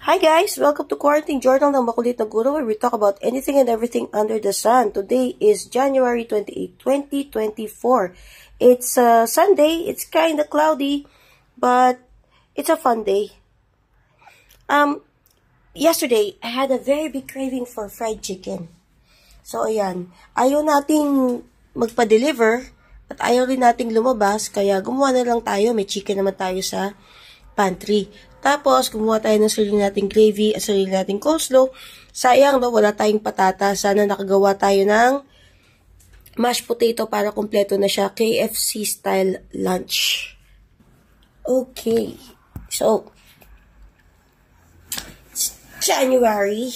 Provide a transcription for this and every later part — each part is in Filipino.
Hi guys! Welcome to Quarantine Journal ng Makulit na Guro, where we talk about anything and everything under the sun. Today is January 28, 2024. It's Sunday. It's kind of cloudy, but it's a fun day. Yesterday, I had a very big craving for fried chicken. So, ayan. Ayaw nating magpa-deliver at ayaw rin nating lumabas, kaya gumawa na lang tayo. May chicken naman tayo sa pantry. Tapos, gumawa tayo ng sarili nating gravy at sarili nating coleslaw. Sayang, no? Wala tayong patata. Sana nakagawa tayo ng mashed potato para kompleto na siya. KFC style lunch. Okay. So, it's January.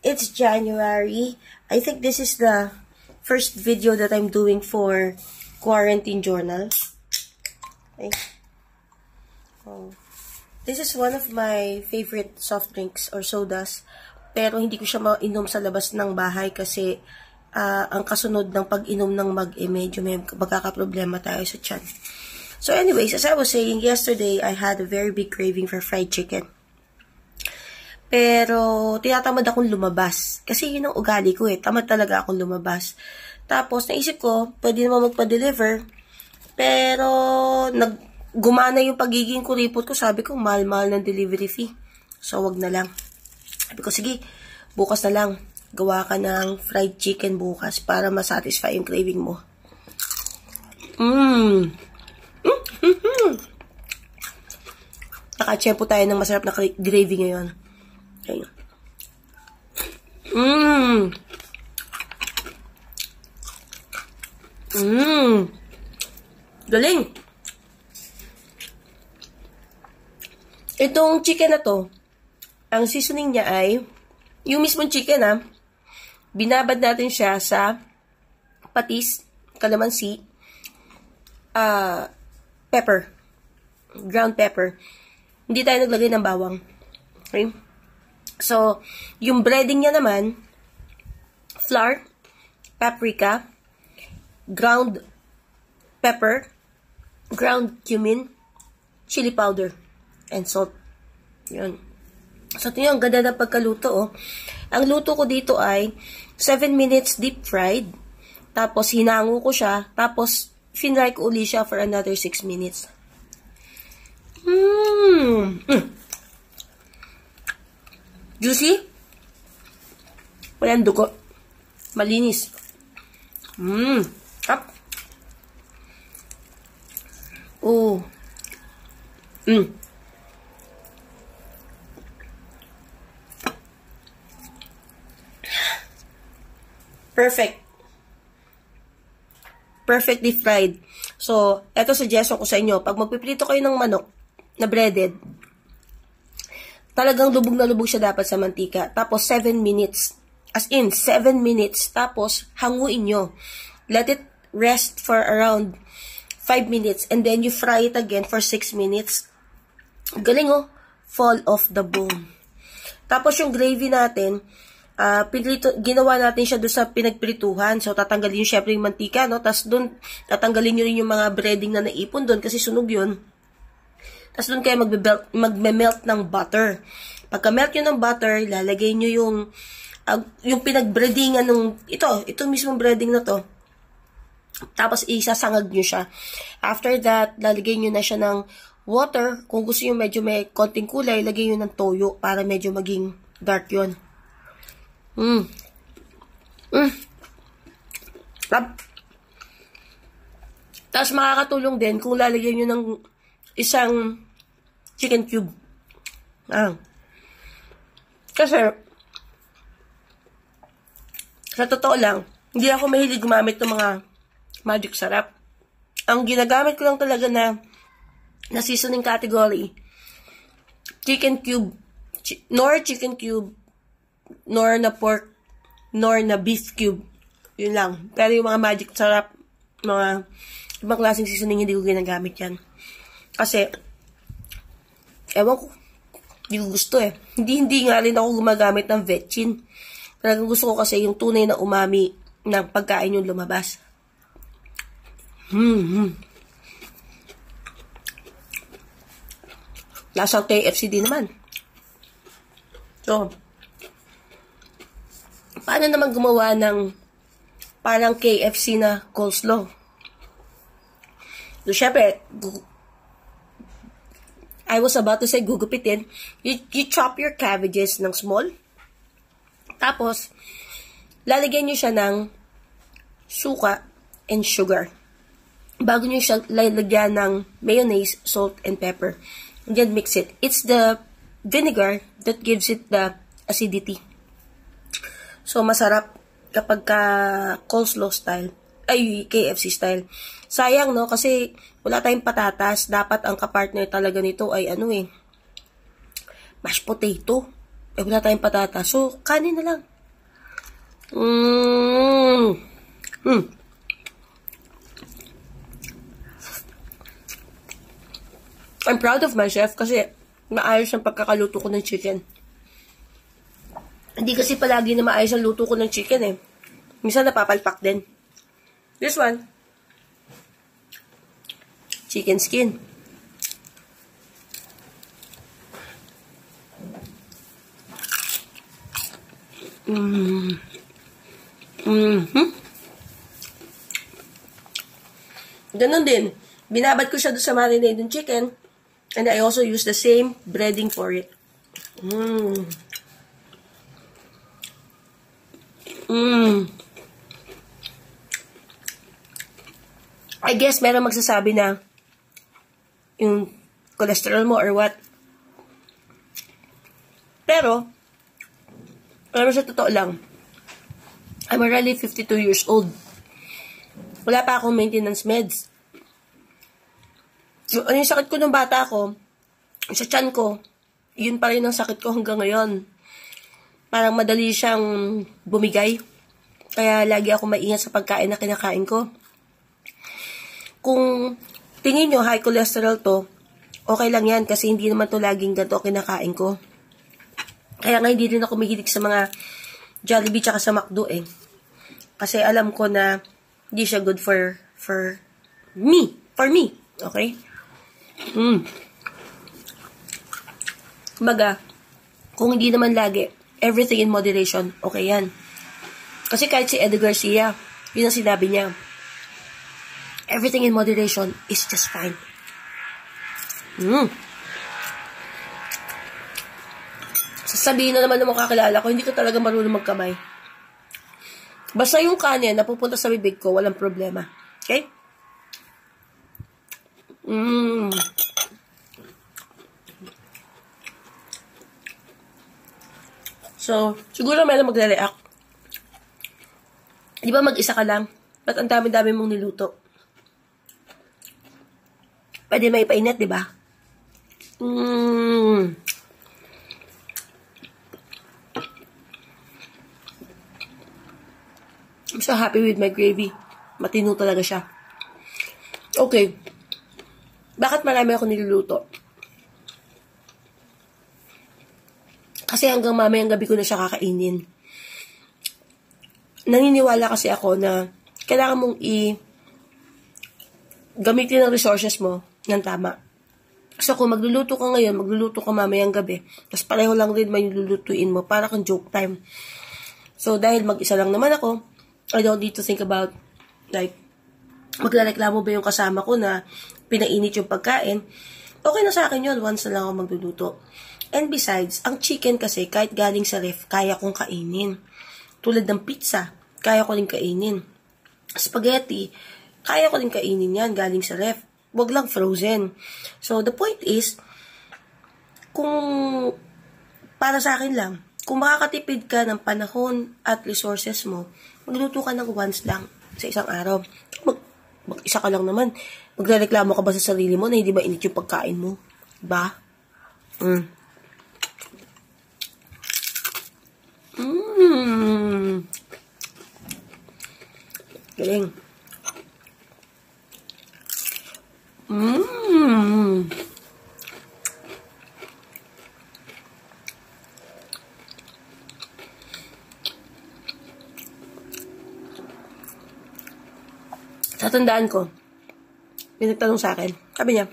It's January. I think this is the first video that I'm doing for Quarantine Journal. Okay. Oh. This is one of my favorite soft drinks or sodas. Pero hindi ko siya mainom sa labas ng bahay kasi ang kasunod ng pag-inom ng medyo may magkakaproblema tayo sa tiyan. So anyways, as I was saying, yesterday I had a very big craving for fried chicken. Pero tinatamad akong lumabas. Kasi yun ang ugali ko eh. Tamad talaga akong lumabas. Tapos naisip ko, pwede naman magpa-deliver. Pero gumana yung pagiging kuripot ko. Sabi ko, mahal-mahal ng delivery fee. So, wag na lang. Sabi ko, sige, bukas na lang. Gawa ka ng fried chicken bukas para masatisfy yung craving mo. Nakachempo tayo ng masarap na gravy ngayon. Okay. Galing! Itong chicken na to, ang seasoning niya ay, yung mismong chicken binabad natin siya sa patis, kalamansi, pepper, ground pepper. Hindi tayo naglagay ng bawang. Okay? So, yung breading niya naman, flour, paprika, ground pepper, ground cumin, chili powder, and salt. Yun. So, ito yung ganda ng pagkaluto, oh. Ang luto ko dito ay 7 minutes deep fried. Tapos, hinango ko siya. Tapos, finry ko uli siya for another 6 minutes. Juicy. Walang dugo. Malinis. Up. Oh. Perfect. Perfectly fried. So, eto suggestion ko sa inyo. Pag magpiprito kayo ng manok na breaded, talagang lubog na lubog siya dapat sa mantika. Tapos, 7 minutes. As in, 7 minutes. Tapos, hanguin nyo. Let it rest for around 5 minutes. And then, you fry it again for 6 minutes. Galing, oh. Fall off the bone. Tapos, yung gravy natin, ginawa natin siya doon sa pinagprituhan. So, tatanggalin nyo syempre yung mantika, no? Tapos, doon, tatanggalin nyo rin yung mga breading na naipon doon kasi sunog yun. Tapos, doon kayo magme-melt ng butter. Pagka-melt nyo ng butter, lalagay nyo yung pinag-breadingan ng, itong mismong breading na to. Tapos, isasangag nyo siya. After that, lalagay nyo na siya ng water. Kung gusto nyo medyo may konting kulay, lagay nyo ng toyo para medyo maging dark yun. Tapos makakatulong din kung lalagyan nyo ng isang chicken cube. Kasi sa totoo lang, hindi ako mahilig gumamit ng mga magic sarap. Ang ginagamit ko lang talaga na seasoning category, chicken cube, nor chicken cube, nor na pork, nor na beef cube. Yun lang. Pero yung mga magic sarap, mga ibang klaseng seasoning, hindi ko ginagamit yan. Kasi, ewan ko, hindi ko gusto eh. Hindi nga rin ako gumagamit ng vetchin. Talagang gusto ko kasi yung tunay na umami ng pagkain yung lumabas. Lasang KFC din naman. So, paano naman gumawa ng parang KFC na coleslaw? So, syempre, I was about to say gugupitin. You chop your cabbages ng small. Tapos, lalagyan nyo siya ng suka and sugar. Bago nyo siya lalagyan ng mayonnaise, salt, and pepper. And then mix it. It's the vinegar that gives it the acidity. So, masarap kapag coleslaw style. Ay, KFC style. Sayang, no? Kasi wala tayong patatas. Dapat ang kapartner talaga nito ay mashed potato. Wala tayong patatas. So, kanin na lang. I'm proud of my chef kasi maayos ang pagkakaluto ko ng chicken. Hindi kasi palagi na maayos ang luto ko ng chicken eh. Minsan napapalpak din. This one, chicken skin. Ganon din. Binabad ko siya doon sa marinated chicken. And I also use the same breading for it. I guess meron magsasabi na yung cholesterol mo or what. Pero, alam mo sa totoo lang, I'm already 52 years old. Wala pa akong maintenance meds. So, yung sakit ko nung bata ko, sa tiyan ko, yun pa rin ang sakit ko hanggang ngayon. Parang madali siyang bumigay. Kaya lagi ako maingat sa pagkain na kinakain ko. Kung tingin nyo high cholesterol to, okay lang yan kasi hindi naman to laging ganito kinakain ko. Kaya nga hindi rin ako mahilig sa mga Jollibee tsaka sa McDo eh. Kasi alam ko na hindi siya good for me. For me. Okay? Kumbaga, kung hindi naman lagi, everything in moderation, okay yan. Kasi kahit si Eddie Garcia, yun ang sinabi niya. Everything in moderation is just fine. Sasabihin na naman ng mga kakilala ko, hindi ko talaga marunong magkamay. Basta yung kanin na pupunta sa bibig ko, walang problema. Okay? So, siguro meron magre-react. Di ba mag-isa ka lang? Ba't ang dami-dami mong niluto? Pwede may painit, di ba? I'm so happy with my gravy. Matino talaga siya. Okay. Bakit marami ako niluluto? Kasi hanggang mamayang gabi ko na siya kakainin. Naniniwala kasi ako na kailangan mong gamitin ang resources mo ng tama. So, kung magluluto ka ngayon, magluluto ka mamayang gabi, tapos pareho lang rin may lulutuin mo, para kang joke time. So, dahil mag-isa lang naman ako, I don't need to think about, like, maglareklamo ba yung kasama ko na pinainit yung pagkain. Okay na sa akin yun, once na lang ako magluluto. And besides, ang chicken kasi, kahit galing sa ref, kaya kong kainin. Tulad ng pizza, kaya ko rin kainin. Spaghetti, kaya ko rin kainin yan, galing sa ref. Wag lang frozen. So, the point is, kung para sa akin lang, kung makakatipid ka ng panahon at resources mo, magluto ka ng once lang sa isang araw. Mag-isa ka lang naman. Magrereklamo ka ba sa sarili mo na hindi mainit yung pagkain mo? Ba? Galing. Tatandaan ko, may nagtanong sa akin, sabi niya,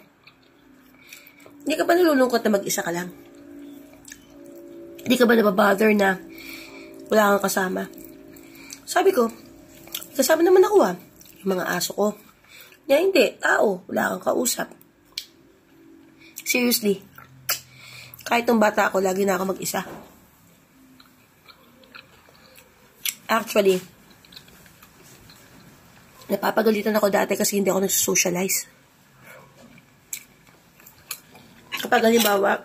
hindi ka ba nalulungkot na mag-isa ka lang? Hindi ka ba nababother na wala kang kasama? Sabi ko, kasama naman ako yung mga aso ko. Niya, hindi, tao, wala kang kausap. Seriously, kahit nung bata ako, lagi na ako mag-isa. Actually, napapagalitan ako dati kasi hindi ako nag-socialize. Kapag halimbawa,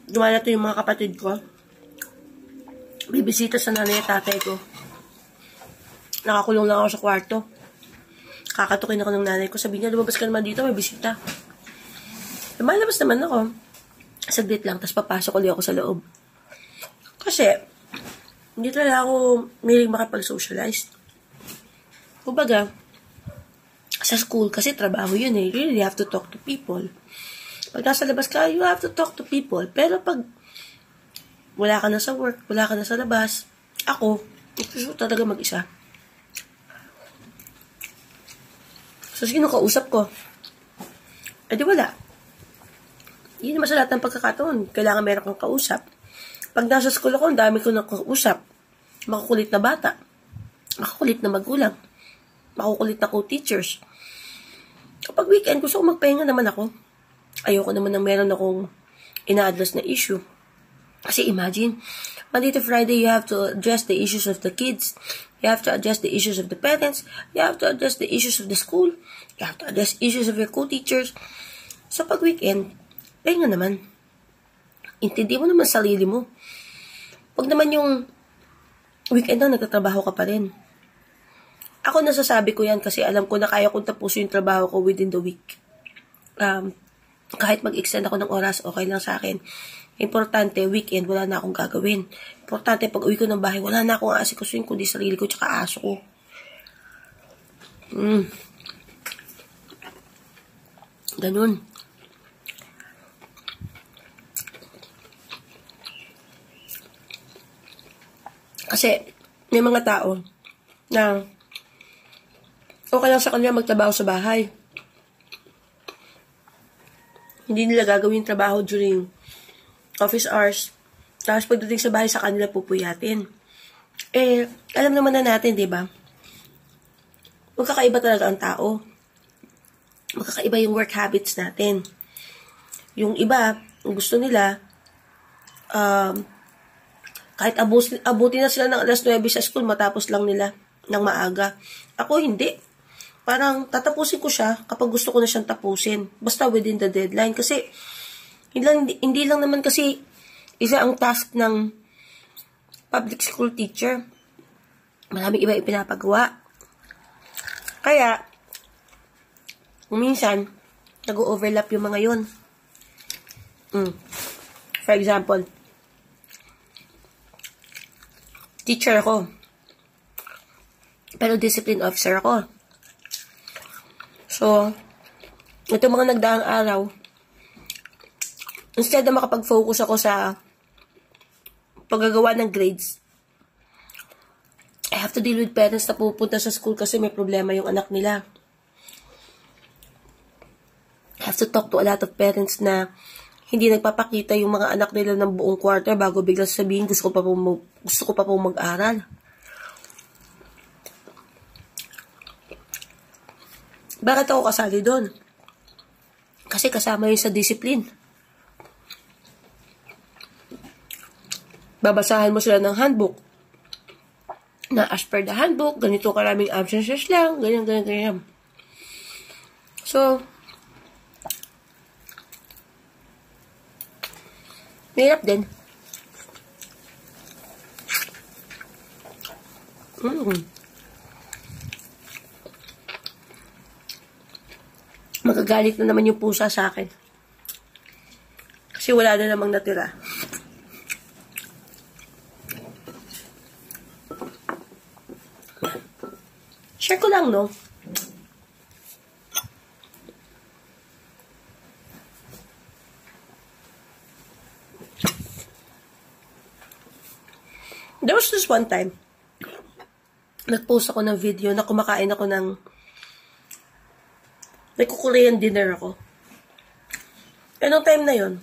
dumalato yung mga kapatid ko, bibisita sa nanay at tatay ko, nakakulong lang ako sa kwarto. Kakatukin ako ng nanay ko, sabi niya, lumabas ka naman dito, may bisita. Lumalabas naman ako, saglit lang, tapos papasok ulit ako sa loob. Kasi, hindi talaga ako miling makapag-socialize. Kumbaga, sa school, kasi trabaho yun eh, you really have to talk to people. Pag nasa labas ka, you have to talk to people. Pero pag wala ka na sa work, wala ka na sa labas, ako, gusto talaga mag-isa. So, sino kausap ko? Eh, di wala. Yun naman sa lahat ng pagkakataon. Kailangan meron kang kausap. Pag nasa school ako, ang dami ko nang kausap. Makukulit na bata. Makukulit na magulang. Makukulit na co-teachers. Kapag weekend, gusto ko magpahinga naman ako. Ayoko naman na meron akong ina-address na issue. Kasi imagine, Monday to Friday, you have to address the issues of the kids. You have to address the issues of the parents. You have to address the issues of the school. You have to address issues of your co-teachers. So, pag weekend, pahinga naman. Intindi mo naman sarili mo. Pag naman yung weekend na nagtatrabaho ka pa rin. Ako nasasabi ko yan kasi alam ko na kaya kong tapusin yung trabaho ko within the week. Kahit mag-extend ako ng oras, okay lang sa akin. Importante, weekend, wala na akong gagawin. Importante, pag uwi ko ng bahay, wala na akong aasikusin kundi sarili ko tsaka aso ko. Ganun. Kasi, may mga tao na okay lang sa kanila magtrabaho sa bahay. Hindi nila gagawin yung trabaho during office hours. Tapos pagdating sa bahay sa kanila pupuyatin. Eh, alam naman na natin, di ba? Magkakaiba talaga ang tao. Magkakaiba yung work habits natin. Yung iba, gusto nila, kahit abutin na sila ng alas 9 sa school, matapos lang nila ng maaga. Ako hindi. Parang tatapusin ko siya kapag gusto ko na siyang tapusin. Basta within the deadline. Kasi, hindi lang naman kasi isa ang task ng public school teacher. Maraming iba ipinapagawa. Kaya, minsan, nag-overlap yung mga yun. For example, teacher ako. Pero discipline officer ako. So, ito mga nagdaang araw, instead na makapag-focus ako sa paggagawa ng grades, I have to deal with parents na pupunta sa school kasi may problema yung anak nila. I have to talk to a lot of parents na hindi nagpapakita yung mga anak nila ng buong quarter bago bigla sabihin gusto ko pa po mag-aral. Bakit ako kasali doon? Kasi kasama yun sa discipline. Babasahan mo sila ng handbook. Na as per the handbook, ganito karaming absences lang, ganyan. So, mahirap din. Magagalit na naman yung pusa sa akin. Kasi wala na namang natira. Share ko lang, no? There was this one time, nag-post ako ng video na kumakain ako ng nagko-Korean dinner ako. E nung time na yon,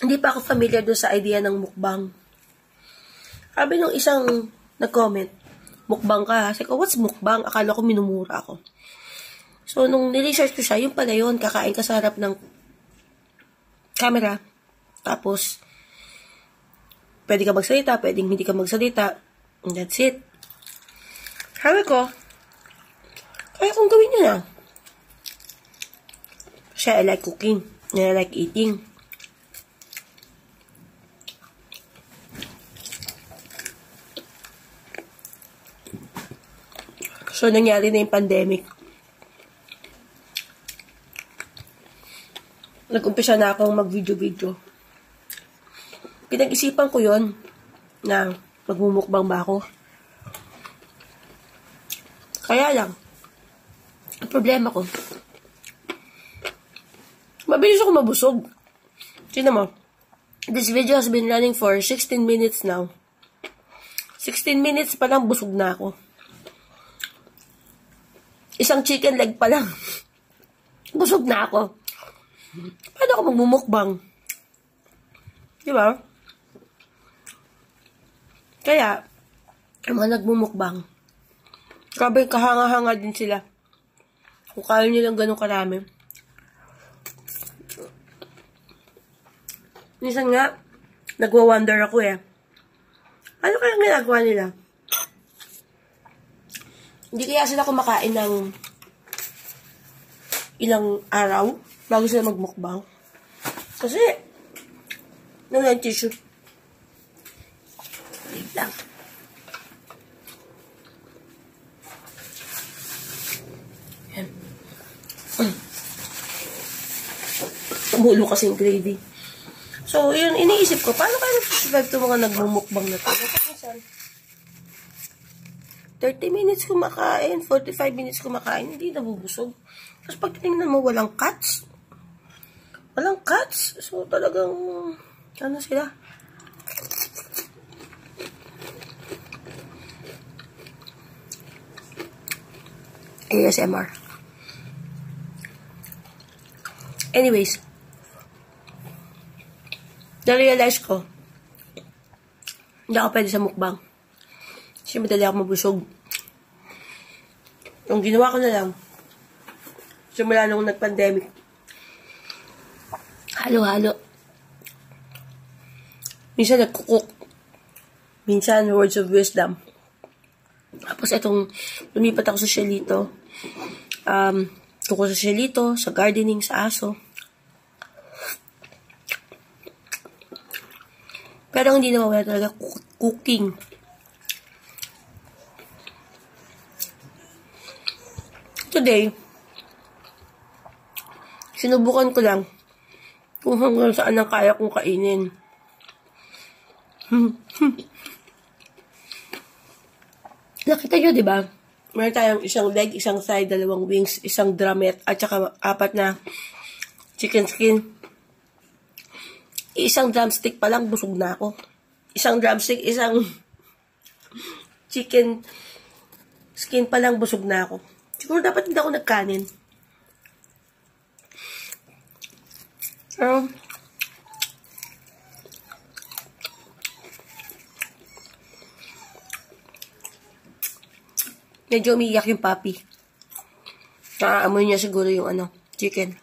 Hindi pa ako familiar doon sa idea ng mukbang. Sabi nung isang nag-comment, mukbang ka. Sabi ko, what's mukbang? Akala ko minumura ako. So, nung niresearch ko siya, yun pala yun, kakain ka sa harap ng camera. Tapos, pwede ka magsalita, pwedeng hindi ka magsalita. And that's it. Sabi ko, kaya kong gawin yun ah. Kasi I like cooking. And I like eating. So, nangyari na yung pandemic. Nag-umpisa na akong mag-video-video. Pinag-isipan ko yon na magmumukbang ba ako. Kaya lang, ang problema ko, mabilis ako mabusog. Tignan mo, this video has been running for 16 minutes now. 16 minutes pa lang busog na ako. Isang chicken leg pa lang. Busog na ako. Paano ako magmumukbang? Di ba? Kaya, ang mga nagmumukbang, grabe kahanga-hanga din sila. Kung kaya nilang ganun karami. Minsan nga, nagwa-wonder ako eh. Ano kaya ginagawa nila? Hindi kaya sila kumakain ng ilang araw bago sila magmukbang. Kasi, yung tissue. Wait lang. Yan. Tumulo kasi yung gravy. So, yun, iniisip ko, paano kaya nag-survive itong mga nagmumukbang na ito? 30 minutes kumakain, 45 minutes kumakain, hindi nabubusog. Tapos pag tingnan mo, walang cuts. Walang cuts. So, talagang, ano sila? ASMR. Anyways, na-realize ko, hindi ako pwede sa mukbang. Kasi madali ako mabusog. Yung ginawa ko na lang, simula nung nag-pandemic, halo-halo. Minsan nagkukuk. Minsan words of wisdom. Tapos itong, lumipat ako sa Shelito. Tungkol sa Shelito, sa gardening, sa aso. Pero hindi na mawala talaga cooking. Today, sinubukan ko lang kung hanggang saan ang kaya kong kainin. Nakita nyo, di ba? Meron tayong isang leg, isang thigh, 2 wings, isang drumette, at saka 4 na chicken skin. Isang drumstick pa lang, busog na ako. Isang drumstick, isang chicken skin pa lang, busog na ako. Siguro dapat hindi ako nagkanin. Pero, medyo umiiyak yung papi. Nakaamoy niya siguro yung chicken.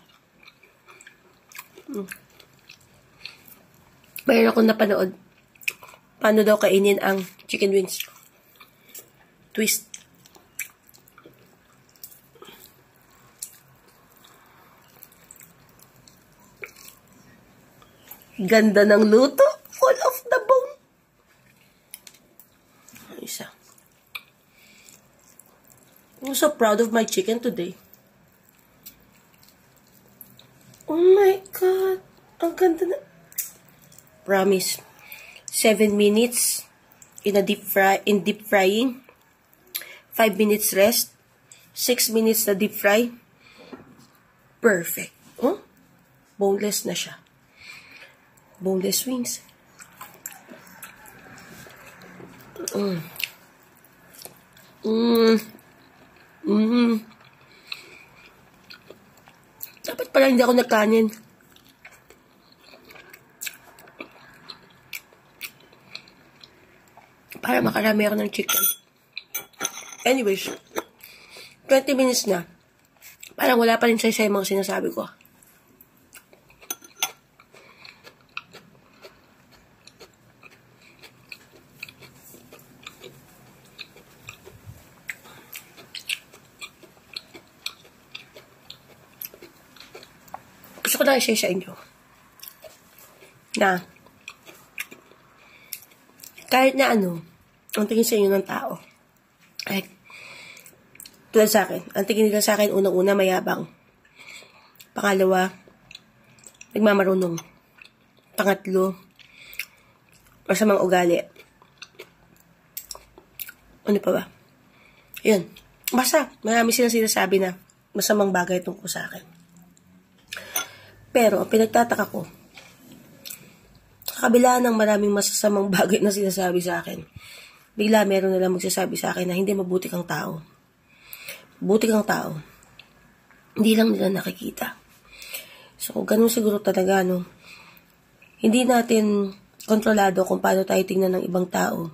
Mayroon akong napanood. Paano daw kainin ang chicken wings? Twist. Ganda ng luto. Full of the bone. Isa. I'm so proud of my chicken today. Oh my God. Ang ganda na. Promise. 7 minutes in deep frying. 5 minutes rest. 6 minutes na deep fry. Perfect. Oh? Boneless na siya. Boneless wings. Dapat pala hindi ako nagkanin. Para makarami ako ng chicken. Anyways, 20 minutes na. Parang wala pa rin sa yung mga sinasabi ko. Gusto ko na i-share sa inyo na kahit na ano, ang tingin sa inyo ng tao, like, tulad sa akin, ang tingin nila sa akin, unang-una, mayabang. Pangalawa, nagmamarunong. Pangatlo, masamang ugali. Ano pa ba? Yun. Basta, marami silang sinasabi na masamang bagay tungkol sa akin. Pero, pinagtataka ko, sa kabila ng maraming masasamang bagay na sinasabi sa akin, bigla meron na lang magsasabi sa akin na hindi mabuti kang tao. Buti kang tao. Hindi lang nila nakikita. So, ganun siguro talaga, no? Hindi natin kontrolado kung paano tayo tingnan ng ibang tao.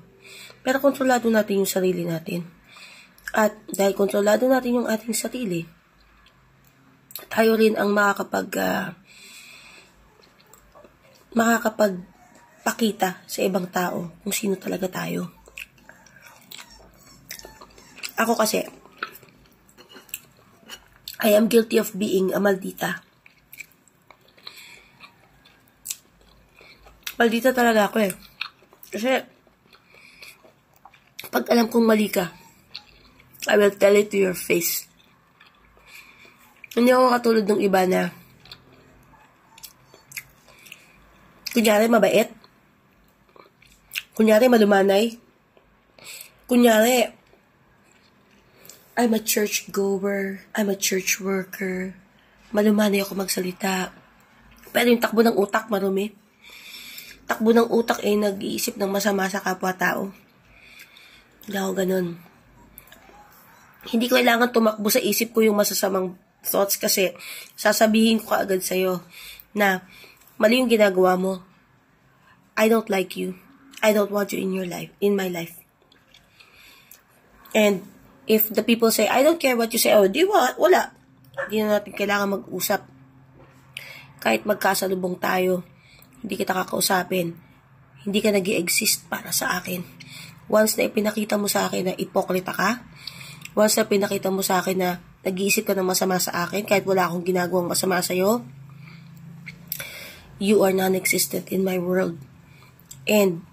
Pero kontrolado natin yung sarili natin. At dahil kontrolado natin yung ating sarili, tayo rin ang makakapagpakita sa ibang tao kung sino talaga tayo. Ako kasi, I am guilty of being a maldita. Maldita talaga ako eh. Kasi, pag alam kong mali ka, I will tell it to your face. Hindi ako katulad ng iba na kunyari mabait, kunyari malumanay, kunyari I'm a church goer, I'm a church worker, malumanay ako magsalita, pero yung takbo ng utak marumi. Takbo ng utak ay nag-iisip ng masama sa kapwa-tao. Hindi ako ganun. Hindi ko kailangan tumakbo sa isip ko yung masasamang thoughts kasi sasabihin ko kaagad sa'yo na mali yung ginagawa mo. I don't like you. I don't want you in my life. And if the people say, I don't care what you say, oh, di ba? Wala. Hindi na natin kailangan mag-usap. Kahit magkasalubong tayo, hindi kita kakausapin. Hindi ka nag-i-exist para sa akin. Once na ipinakita mo sa akin na ipokrita ka, once na pinakita mo sa akin na nag-iisip ka ng masama sa akin, kahit wala akong ginagawang masama sa'yo, you are non-existent in my world. And,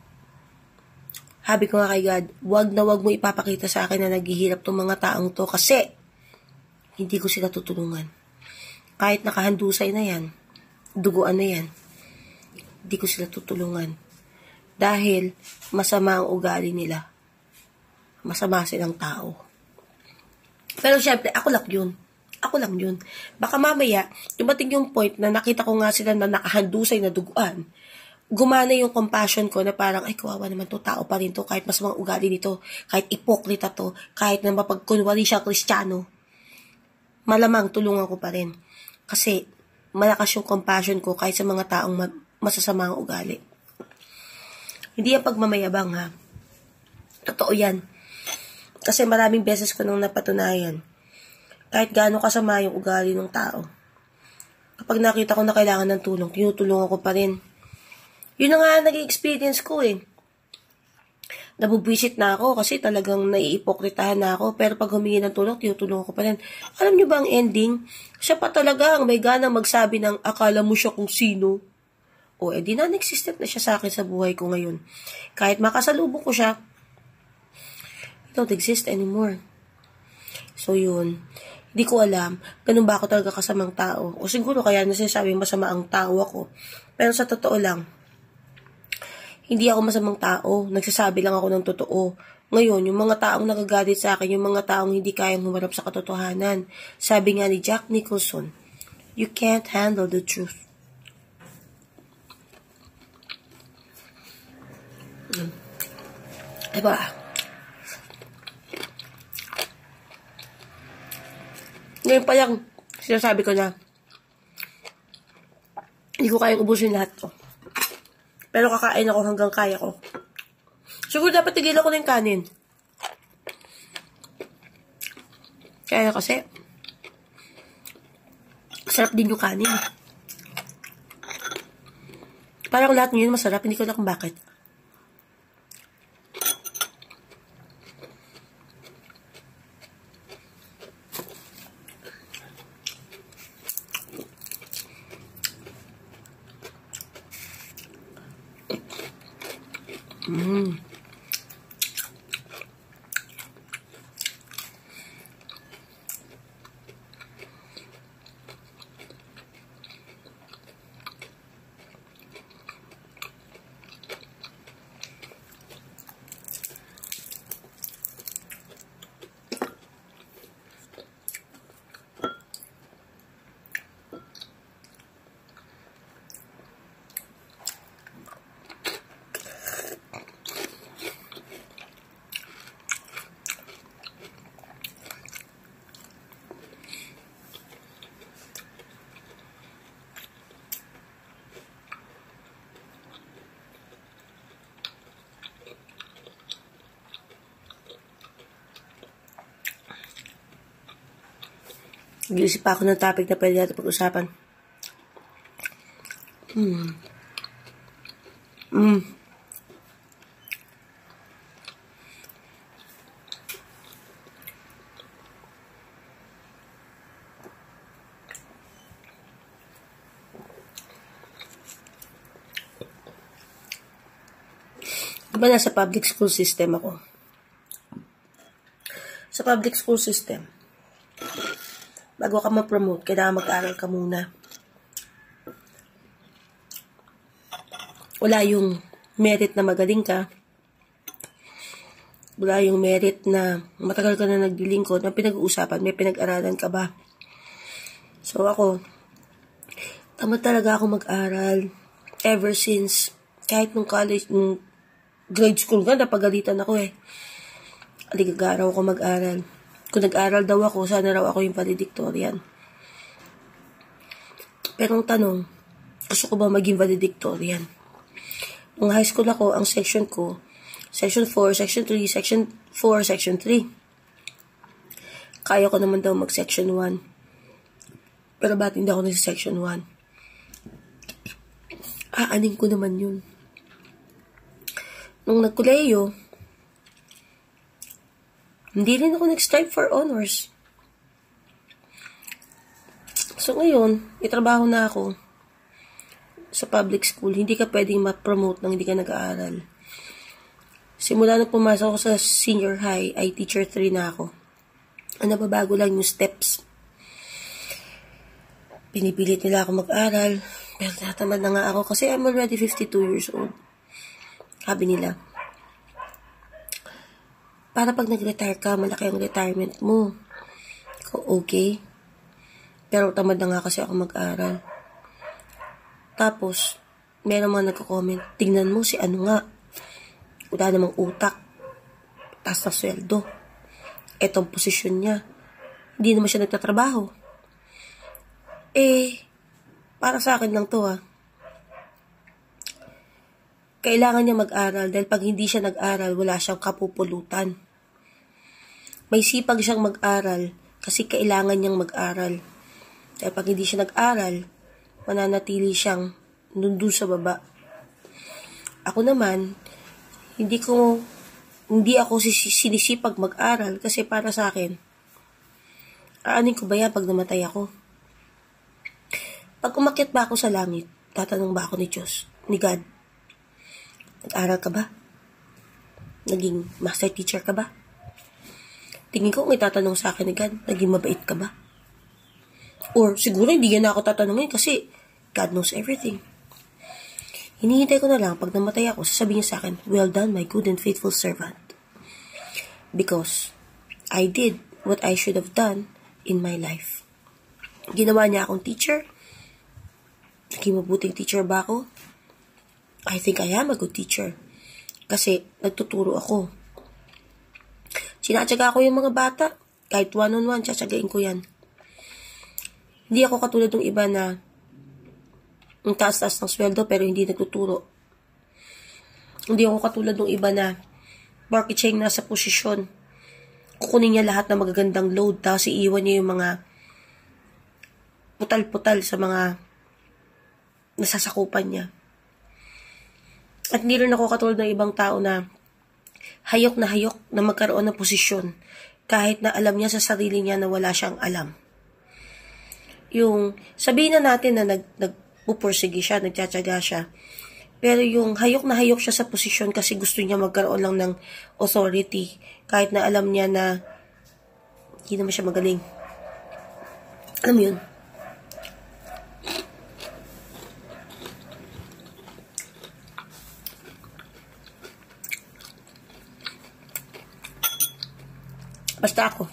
habi ko nga kay God, wag na wag mo ipapakita sa akin na naghihirap tong mga taong to kasi hindi ko sila tutulungan. Kahit nakahandusay na yan, duguan na yan, hindi ko sila tutulungan. Dahil masama ang ugali nila. Masama silang tao. Pero syempre, ako lang yun. Ako lang yun. Baka mamaya, dumating yung point na nakita ko nga sila na nakahandusay na duguan. Gumana yung compassion ko na parang, ay, kawawa naman to, tao pa rin to, kahit masamang ugali nito, kahit ipokrita to, kahit na mapagkunwari siya Kristiyano. Malamang tulungan ko pa rin. Kasi, malakas yung compassion ko kahit sa mga taong masasamang ugali. Hindi yan pagmamayabang, ha. Totoo yan. Kasi maraming beses ko nang napatunayan. Kahit gaano kasama yung ugali ng tao. Kapag nakita ko na kailangan ng tulong, tinutulungan ko pa rin. Yun na nga naging experience ko eh. Nabubwisit na ako kasi talagang naiipokritahan na ako. Pero pag humingi ng tulong, tinutulungan ko pa rin. Alam nyo ba ang ending? Siya pa talaga ang may ganang magsabi ng akala mo siya kung sino. O edi non-existent na siya sa akin sa buhay ko ngayon. Kahit makasalubong ko siya, he don't exist anymore. So yun. Hindi ko alam, ganun ba ako talaga kasamang tao? O siguro kaya nasasabi masama ang tao ako. Pero sa totoo lang, hindi ako masamang tao. Nagsasabi lang ako ng totoo. Ngayon, yung mga taong nagagalit sa akin, yung mga taong hindi kayang humarap sa katotohanan. Sabi nga ni Jack Nicholson, you can't handle the truth. Diba? Ngayon pa lang, sinasabi ko na, hindi ko kayang ubusin lahat to. Pero kakain ako hanggang kaya ko. Siguro dapat tigilan ko na yung kanin. Kaya kasi, sarap din yung kanin. Parang lahat ngayon masarap, hindi ko alam kung bakit. Nag-iisip pa ako ng topic na pwede natin pag-usapan. Diba nasa public school system ako? Sa public school system, bago ka ma-promote, kailangan mag-aral ka muna. Wala yung merit na magaling ka. Wala yung merit na matagal ka na naglilingkod. Na pinag-uusapan, may pinag-aralan ka ba? So ako, tamad talaga ako mag-aral. Ever since, kahit nung college, nung grade school nga, napagalitan ako eh. Aligagaraw ako mag-aral. Kung nag-aral daw ako, sana raw ako yung valedictorian. Pero ang tanong, gusto ko ba maging valedictorian? Nung high school ako, ang section ko, section 4, section 3, section 4, section 3. Kaya ko naman daw mag-section 1. Pero ba't hindi ako nasa-section 1? Aanin ko naman yun. Nung nagkuleyo, hindi rin ako nag-strive for honors. So ngayon, itrabaho na ako sa public school. Hindi ka pwedeng ma-promote nang hindi ka nag-aaral. Simula nung pumasok ako sa senior high, ay teacher 3 na ako. Ang nababago lang yung steps. Pinipilit nila ako mag-aral. Pero tatamad na nga ako kasi I'm already 52 years old. Sabi nila, para pag nag-retire ka, malaki ang retirement mo. Okay. Pero tamad na nga kasi ako mag-aral. Tapos, meron mga nagko-comment, tingnan mo si ano nga, wala namang utak, taas na sweldo, etong posisyon niya, hindi naman siya nagtatrabaho. Para sa akin lang to Kailangan niya mag-aral dahil pag hindi siya nag-aral, wala siyang kapupulutan. May sipag siyang mag-aral kasi kailangan niyang mag-aral. Dahil pag hindi siya nag-aral, mananatili siyang nandun sa baba. Ako naman, hindi ako sinisipag mag-aral kasi para sa akin, aanin ko ba yan pag namatay ako? Pag umakyat ba ako sa langit, tatanong ba ako ni Diyos, ni God, nag-aral ka ba? Naging master teacher ka ba? Tingin ko kung itatanong sa akin ni God, naging mabait ka ba? Or siguro hindi yan ako tatanungin kasi God knows everything. Hinihintay ko na lang pag namatay ako, sasabihin niya sa akin, well done my good and faithful servant. Because I did what I should have done in my life. Ginawa niya akong teacher. Naging mabuting teacher ba ako? I think I am a good teacher. Kasi nagtuturo ako. Sinatsaga ko yung mga bata. Kahit one-on-one, tsatsagain ko yan. Hindi ako katulad ng iba na ang taas-taas ng sweldo pero hindi nagtuturo. Hindi ako katulad ng iba na porky chain nasa posisyon. Kukunin niya lahat ng magagandang load, tapos iiwan niya yung mga putal-putal sa mga nasasakupan niya. At hindi rin ako katulad ng ibang tao na hayok na magkaroon ng posisyon kahit na alam niya sa sarili niya na wala siyang alam. Yung sabihin na natin na nagpupursige siya, nagtsatsaga siya, pero yung hayok na hayok siya sa posisyon kasi gusto niya magkaroon lang ng authority kahit na alam niya na hindi naman siya magaling. Alam mo yun? Basta ako,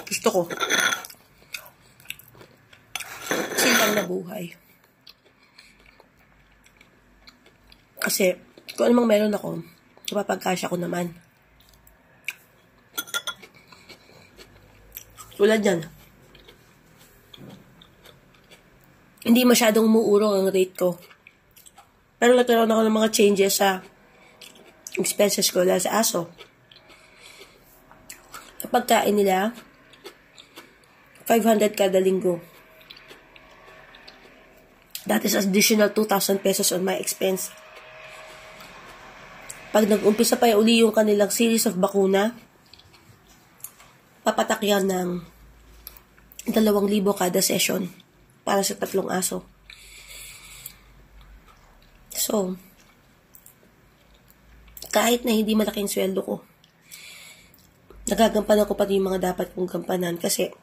gusto ko simpang na buhay. Kasi, kung anumang meron ako, kapapagkasya ko naman. Tulad yan. Hindi masyadong umuurong ang rate ko. Pero nagkaroon ako ng mga changes sa expenses ko dahil sa aso. Sa pagkain nila, 500 kada linggo. That is additional 2,000 pesos on my expense. Pag nag-umpisa pa uli yung kanilang series of bakuna, papatak yan ng 2,000 kada session para sa 3 aso. So, kahit na hindi malaking sweldo ko, nagagampanan ko pa yung mga dapat kong gampanan kasi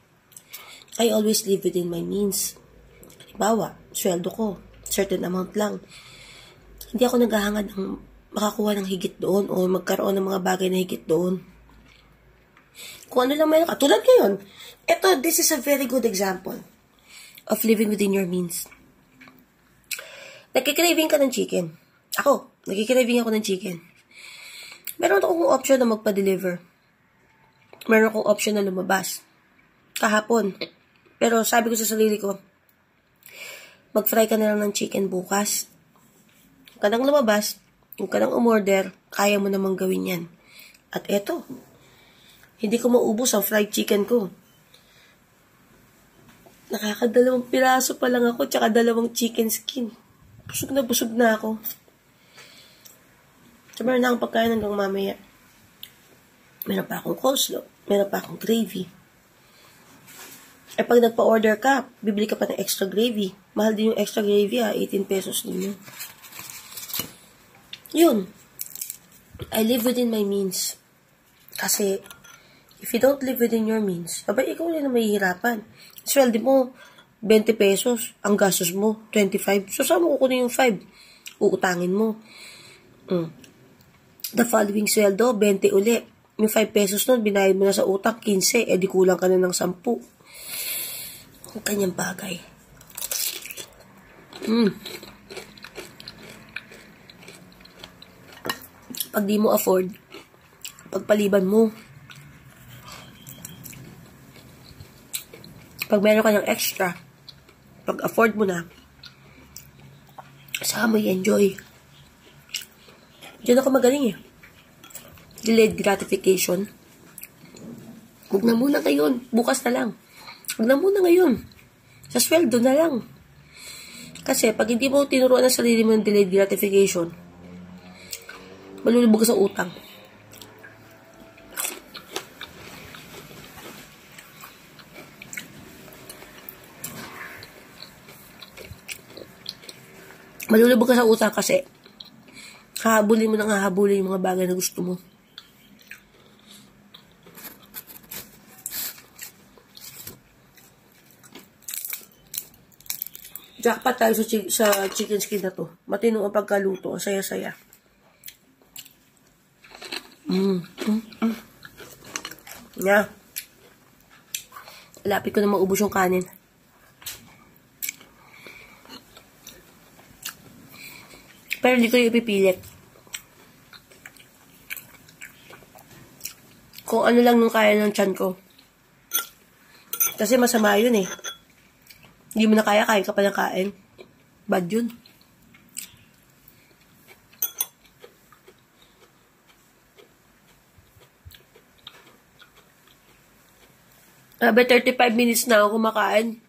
I always live within my means. Halimbawa, sweldo ko, certain amount lang. Hindi ako naghahangad ng makakuha ng higit doon o magkaroon ng mga bagay na higit doon. Kung ano lang mayroon ka. Tulad ngayon, this is a very good example of living within your means. Nagkikraving ka ng chicken. Nagkikraving ako ng chicken. Meron akong option na magpa-deliver. Meron akong option na lumabas. Kahapon. Pero sabi ko sa sarili ko, mag-fry ka na lang ng chicken bukas. Kung ka nang lumabas, kung ka nang umorder, kaya mo namang gawin yan. At eto, hindi ko maubos ang fried chicken ko. Nakakadalawang piraso pa lang ako, tsaka 2 chicken skin. Busog na ako. So, meron na akong pagkain hanggang mamaya. Meron pa akong coleslaw. Meron pa akong gravy. Pag nagpa-order ka, bibili ka pa ng extra gravy. Mahal din yung extra gravy, 18 pesos din yun. Yun. I live within my means. Kasi, if you don't live within your means, abay, ikaw rin na mahihirapan. Sweldo mo, 20 pesos. Ang gastos mo, 25. So, saan mo kukunin yung 5? Uutangin mo. The following sweldo, 20 uli. Yung 5 pesos nun, binayad mo na sa utang, 15. Di kulang ka na ng 10. Ang kanyang bagay. Pag di mo afford, pagpaliban mo. Pag meron ka ng extra, pag afford mo na, saka mo i-enjoy. Diyan ako magaling eh. Delayed gratification. Huwag na muna ngayon. Bukas na lang. Huwag na muna ngayon. Sa sweldo na lang. Kasi pag hindi mo tinuruan ang sarili mo ng delayed gratification, malulubog ka sa utang. Malulubog ka sa utang kasi hahabulin mo nang hahabulin yung mga bagay na gusto mo. Jackpot tayo sa chicken skin na to. Matino ang pagkaluto. Ang saya-saya. Yeah. Lapit ko na maubos yung kanin. Pero hindi ko yung ipipilit. Kung ano lang nung kaya ng tiyan ko. Kasi masama yun eh. Hindi mo na kaya, kain ka pa ng kain. Bad yun. . Sabi, 35 minutes na ako kumakain.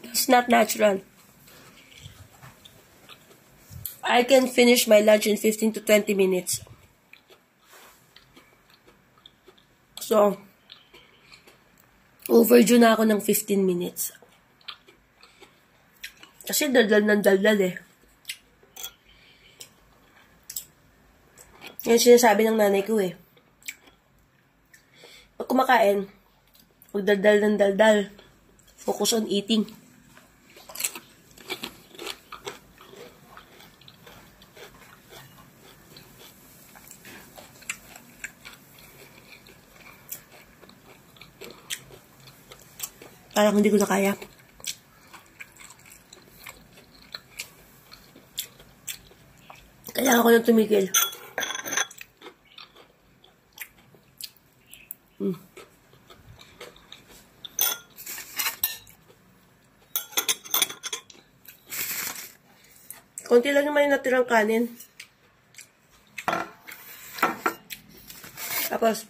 It's not natural. I can finish my lunch in 15 to 20 minutes. So, overdue na ako ng 15 minutes. Kasi daldal ng daldal eh. Yan sinasabi ng nanay ko eh. Pag kumakain, huwag daldal ng daldal. Focus on eating. Parang hindi ko na kaya. Kailangan ko nang tumigil. Konti lang naman yung natirang kanin. Tapos,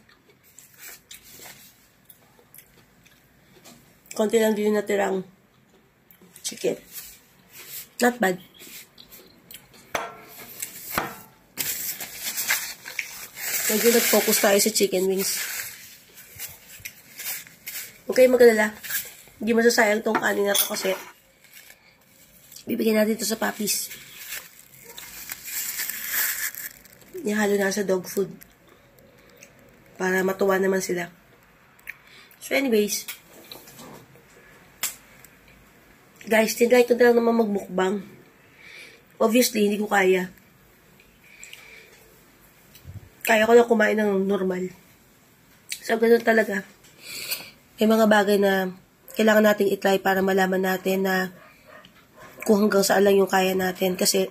konti lang din yung natirang chicken. Not bad. Medyo nag-focus tayo sa chicken wings. Okay, mag-alala. Hindi masasayang tong kanin na to kasi bibigyan natin ito sa puppies. Nihalo na sa dog food. Para matuwa naman sila. So anyways, guys, tinry ko na lang naman magmukbang. Obviously, hindi ko kaya. Kaya ko lang kumain ng normal. So, ganun talaga. May mga bagay na kailangan nating itry para malaman natin na kung hanggang saan lang yung kaya natin. Kasi,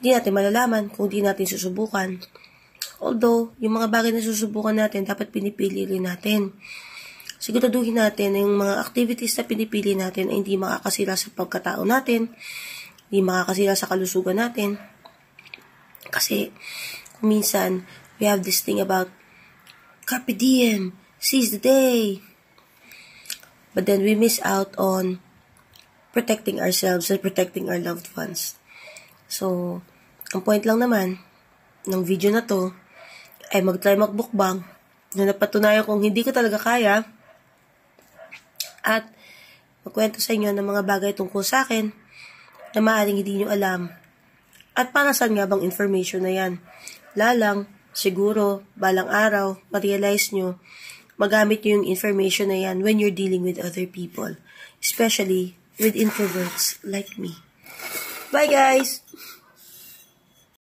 hindi natin malalaman kung hindi natin susubukan. Although, yung mga bagay na susubukan natin, dapat pinipili rin natin. Siguraduhin natin na yung mga activities na pinipili natin ay hindi makakasira sa pagkatao natin, hindi makakasira sa kalusugan natin. Kasi, kung minsan, we have this thing about carpe diem, seize the day. But then we miss out on protecting ourselves and protecting our loved ones. So, ang point lang naman ng video na to ay mag-try magbukbang na napatunayan kung hindi ko talaga kaya at magkwento sa inyo ng mga bagay tungkol sa akin na maaaring hindi nyo alam. At para saan nga bang information na yan? Lalang, siguro, balang araw, ma-realize nyo, magamit nyo yung information na yan when you're dealing with other people. Especially with introverts like me. Bye guys!